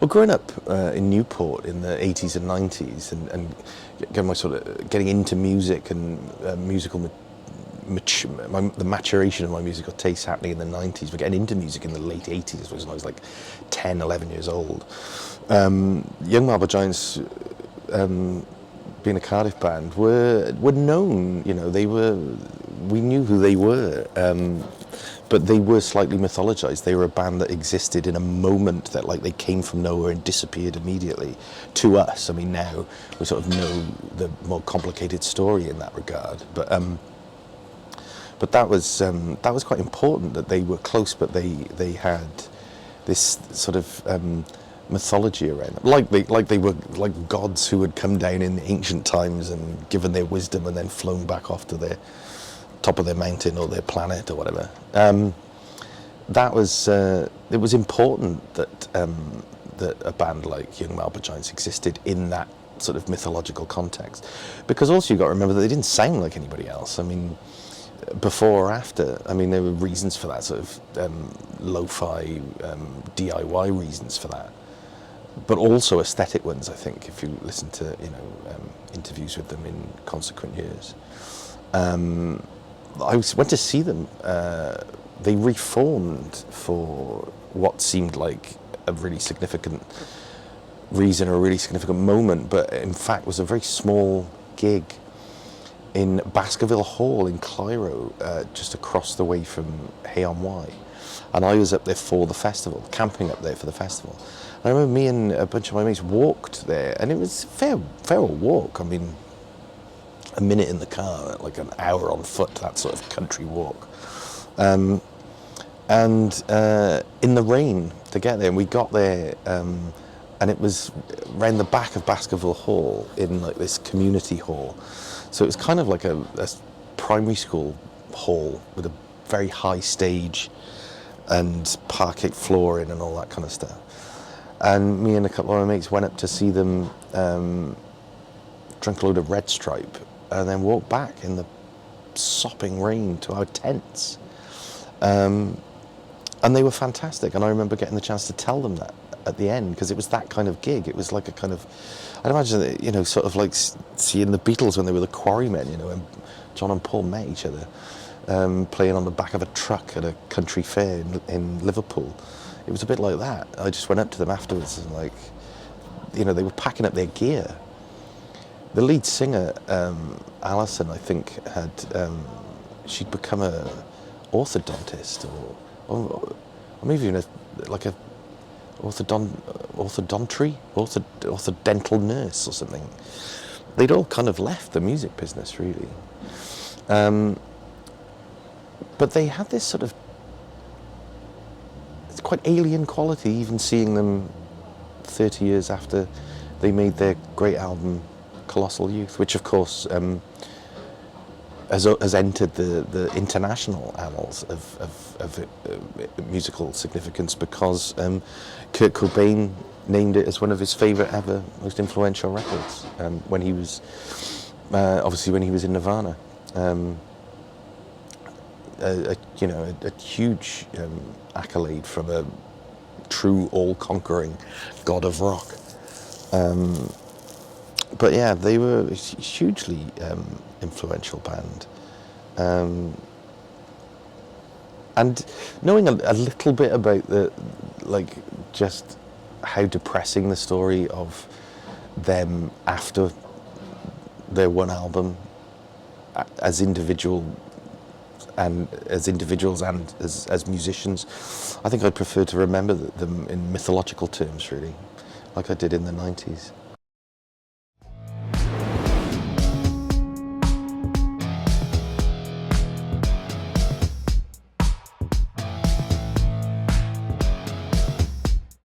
Well, growing up in Newport in the 80s and 90s, and getting into music and the maturation of my musical taste happening in the 90s, but getting into music in the late 80s, when I was like 10, 11 years old. Young Marble Giants, being a Cardiff band, were known. You know, we knew who they were. But they were slightly mythologized. They were a band that existed in a moment that, like, they came from nowhere and disappeared immediately to us. I mean, now we sort of know the more complicated story in that regard. But that was quite important, that they were close, but they had this sort of mythology around them, like they were like gods who had come down in the ancient times and given their wisdom and then flown back off to their top of their mountain or their planet or whatever. It was important that a band like Young Marble Giants existed in that sort of mythological context, because also you got to remember that they didn't sound like anybody else. I mean, before or after, I mean, there were reasons for that, sort of lo-fi DIY reasons for that, but also aesthetic ones. I think if you listen to interviews with them in consequent years. I went to see them. They reformed for what seemed like a really significant reason or a really significant moment, but in fact was a very small gig in Baskerville Hall in Cairo, just across the way from Hay-on-Wye. And I was up there for the festival, camping up there for the festival. And I remember me and a bunch of my mates walked there, and it was a fair old walk. I mean, a minute in the car, like an hour on foot, that sort of country walk. And in the rain to get there, and we got there, and it was around the back of Baskerville Hall in like this community hall. So it was kind of like a primary school hall with a very high stage and parquet flooring and all that kind of stuff. And me and a couple of my mates went up to see them, drank a load of Red Stripe, and then walked back in the sopping rain to our tents. And they were fantastic, and I remember getting the chance to tell them that at the end, because it was that kind of gig. It was like a kind of, I'd imagine, sort of like seeing the Beatles when they were the Quarrymen, and John and Paul met each other, playing on the back of a truck at a country fair in Liverpool. It was a bit like that. I just went up to them afterwards and they were packing up their gear. The lead singer, Alison, I think, she'd become a orthodontist or maybe even a orthodental nurse or something. They'd all kind of left the music business, really. But they had this sort of, it's quite alien quality, even seeing them 30 years after they made their great album Colossal Youth, which of course has entered the international annals of musical significance, because Kurt Cobain named it as one of his favourite ever, most influential records, when he was in Nirvana. A huge accolade from a true all-conquering god of rock. But yeah, they were a hugely influential band. And knowing a little bit about just how depressing the story of them after their one album as individuals and as musicians, I think I'd prefer to remember them in mythological terms, really, like I did in the 90s.